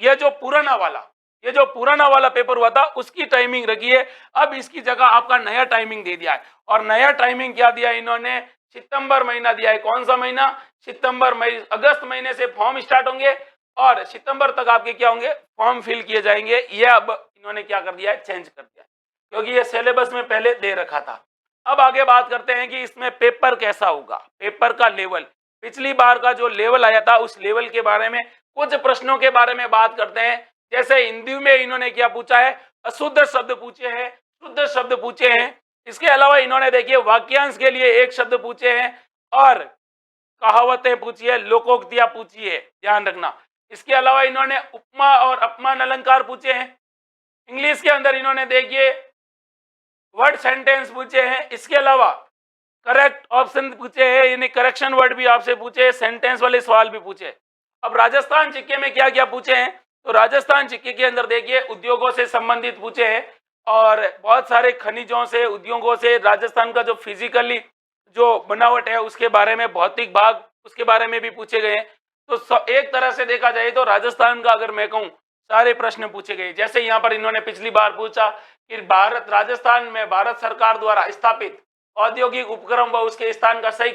ये जो पुराना वाला पेपर हुआ था उसकी टाइमिंग रखी है। अब इसकी जगह आपका नया टाइमिंग दे दिया है और नया टाइमिंग क्या दिया इन्होंने, सितंबर महीना दिया है। कौन सा महीना, सितंबर मई अगस्त महीने से फॉर्म स्टार्ट होंगे और सितंबर तक आपके क्या होंगे, फॉर्म फिल किए जाएंगे। ये अब इन्होंने क्या कर दिया है, चेंज कर दिया है, क्योंकि ये सिलेबस में पहले दे रखा था। अब आगे बात करते हैं कि इसमें पेपर कैसा होगा, पेपर का लेवल। पिछली बार का जो लेवल आया था उस लेवल के बारे में कुछ प्रश्नों के बारे में बात करते हैं। जैसे हिंदी में इन्होंने क्या पूछा है, अशुद्ध शब्द पूछे हैं, शुद्ध शब्द पूछे हैं। इसके अलावा इन्होंने देखिए वाक्यांश के लिए एक शब्द पूछे हैं और कहावतें पूछी है, लोकोक्तियां पूछी है, ध्यान रखना। इसके अलावा इन्होंने उपमा और अपमान अलंकार पूछे हैं। इंग्लिश के अंदर इन्होंने देखिए वर्ड सेंटेंस पूछे हैं। इसके अलावा करेक्ट ऑप्शन पूछे हैं, यानी करेक्शन वर्ड भी आपसे पूछे, सेंटेंस वाले सवाल भी पूछे। अब राजस्थान जीके में क्या क्या पूछे हैं, तो राजस्थान जीके के अंदर देखिए उद्योगों से संबंधित पूछे हैं और बहुत सारे खनिजों से, उद्योगों से, राजस्थान का जो फिजिकली जो बनावट है उसके बारे में, भौतिक भाग उसके बारे में भी पूछे गए हैं। तो एक तरह से देखा जाए तो राजस्थान का अगर मैं कहूँ सारे प्रश्न पूछे गए। जैसे यहाँ पर इन्होंने पिछली बार पूछा कि राजस्थान में भारत सरकार द्वारा स्थापित औद्योगिक उपक्रम व उसके स्थान का सही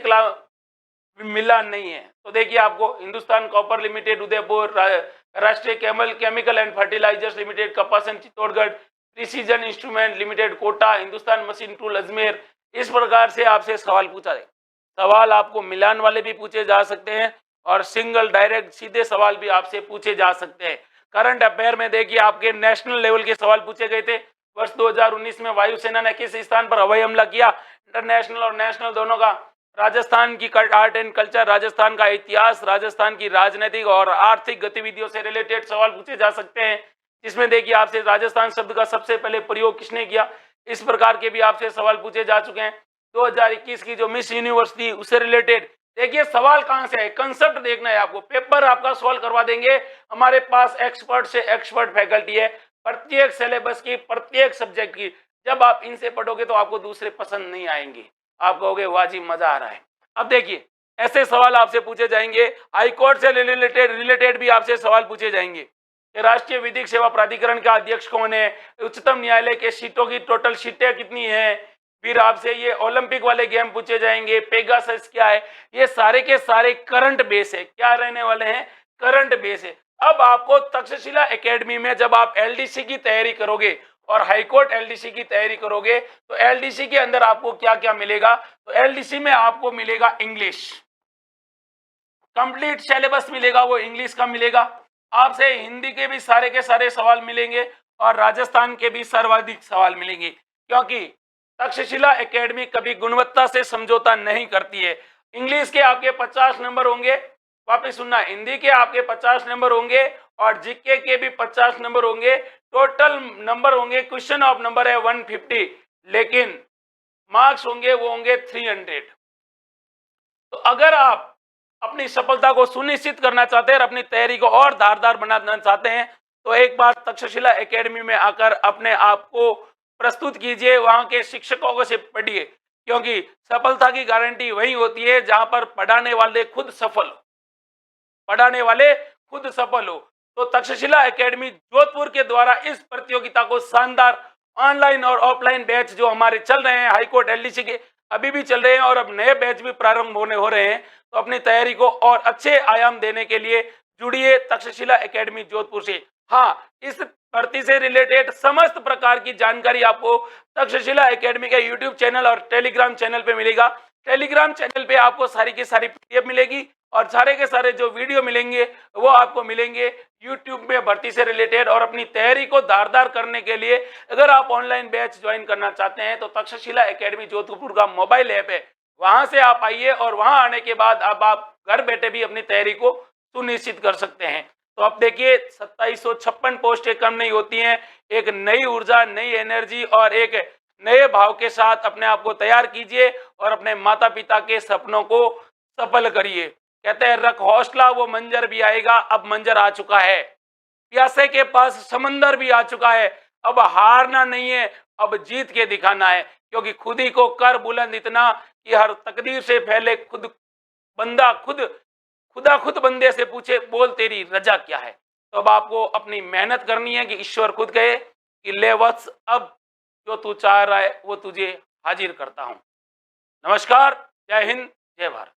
मिलान नहीं है। तो देखिए आपको Hindustan copper limited Udaipur, Rashtriya chemical and fertilizers limited कपास and Chittorgarh, precision instrument limited Kota, Hindustan machine tool Ajmer. इस प्रकार से आपसे सवाल पूछा जाए। सवाल आपको मिलान वाले भी पूछे जा सकते हैं और सिंगल डायरेक्ट सीधे सवाल भी आपसे पूछे जा सकते हैं। करंट अफेयर में देखिए आपके नेशनल लेवल के सवाल पूछे गए थे। वर्ष 2019 में वायुसेना ने किस स्थान पर हवाई हमला किया, इंटरनेशनल और नेशनल दोनों का। राजस्थान की आर्ट एंड कल्चर, राजस्थान का इतिहास, राजस्थान की राजनीतिक और आर्थिक गतिविधियों से रिलेटेड सवाल पूछे जा सकते हैं, जिसमें देखिए आपसे राजस्थान शब्द का सबसे पहले प्रयोग किसने किया, इस प्रकार के भी आपसे सवाल पूछे जा चुके हैं। 2021 की जो मिस यूनिवर्स थी उससे रिलेटेड देखिए सवाल कहां से है, कंसेप्ट देखना है आपको। पेपर आपका सॉल्व करवा देंगे, हमारे पास एक्सपर्ट से एक्सपर्ट फैकल्टी है प्रत्येक सिलेबस की, प्रत्येक सब्जेक्ट की। जब आप इनसे पढ़ोगे तो आपको दूसरे पसंद नहीं आएंगे, आप कहोगे वाह जी मजा आ रहा है। अब देखिए ऐसे सवाल आपसे पूछे जाएंगे। हाईकोर्ट से रिलेटेड भी आपसे सवाल पूछे जाएंगे। राष्ट्रीय विधिक सेवा प्राधिकरण का अध्यक्ष कौन है, उच्चतम न्यायालय के सीटों की टोटल सीटें कितनी है। फिर आपसे ये ओलंपिक वाले गेम पूछे जाएंगे, पेगासस क्या है। ये सारे के सारे करंट बेस है, क्या रहने वाले हैं, करंट बेस है। अब आपको तक्षशिला एकेडमी में जब आप एलडीसी की तैयारी करोगे और हाईकोर्ट एलडीसी की तैयारी करोगे तो एलडीसी के अंदर आपको क्या क्या मिलेगा, तो एलडीसी में आपको मिलेगा इंग्लिश, कंप्लीट सिलेबस मिलेगा, वो इंग्लिश का मिलेगा। आपसे हिंदी के भी सारे के सारे सवाल मिलेंगे और राजस्थान के भी सर्वाधिक सवाल मिलेंगे, क्योंकि तक्षशिला एकेडमी कभी गुणवत्ता से समझौता नहीं करती है। इंग्लिश के आपके 50 नंबर होंगे, वापस सुनना, हिंदी के आपके 50 नंबर होंगे और जीके के भी 50 नंबर होंगे। टोटल नंबर होंगे, क्वेश्चन ऑफ नंबर है 150, लेकिन मार्क्स होंगे वो होंगे 300। तो अगर आप अपनी सफलता को सुनिश्चित करना चाहते हैं और अपनी तैयारी को और धारदार बनाना चाहते हैं तो एक बार तक्षशिला एकेडमी में आकर अपने आप को प्रस्तुत कीजिए, वहां के शिक्षकों को से पढ़िए, क्योंकि सफलता की गारंटी वही होती है जहां पर पढ़ाने वाले खुद सफल हो। तो तक्षशिला एकेडमी जोधपुर के द्वारा इस प्रतियोगिता को शानदार ऑनलाइन और ऑफलाइन बैच जो हमारे चल रहे हैं हाईकोर्ट एलडीसी के अभी भी चल रहे हैं और अब नए बैच भी प्रारंभ होने हो रहे हैं। तो अपनी तैयारी को और अच्छे आयाम देने के लिए जुड़िए तक्षशिला एकेडमी जोधपुर से। हाँ, इस भर्ती से रिलेटेड समस्त प्रकार की जानकारी आपको तक्षशिला एकेडमी के यूट्यूब चैनल और टेलीग्राम चैनल पे मिलेगा। टेलीग्राम चैनल पे आपको सारी की सारी पीडीएफ मिलेगी और सारे के सारे जो वीडियो मिलेंगे वो आपको मिलेंगे यूट्यूब में भर्ती से रिलेटेड। और अपनी तैयारी को धारदार करने के लिए अगर आप ऑनलाइन बैच ज्वाइन करना चाहते हैं तो तक्षशिला एकेडमी जोधपुर का मोबाइल ऐप है, वहां से आप आइए और वहां आने के बाद अब आप घर बैठे भी अपनी तैयारी को सुनिश्चित कर सकते हैं। तो अब देखिए 2756 पोस्टें कम नहीं होती हैं। एक नई ऊर्जा, नई एनर्जी और एक नए भाव के साथ अपने आप को तैयार कीजिए और अपने माता पिता के सपनों को सफल करिए। कहते हैं रख हौसला वो मंजर भी आएगा, अब मंजर आ चुका है। प्यासे के पास समंदर भी आ चुका है, अब हारना नहीं है, अब जीत के दिखाना है। क्योंकि खुद ही को कर बुलंद इतना कि हर तकदीर से पहले खुदा खुद बंदे से पूछे बोल तेरी रजा क्या है। तो अब आपको अपनी मेहनत करनी है कि ईश्वर खुद कहे कि ले वत्स अब जो तू चाह रहा है वो तुझे हाजिर करता हूं। नमस्कार, जय हिंद, जय भारत।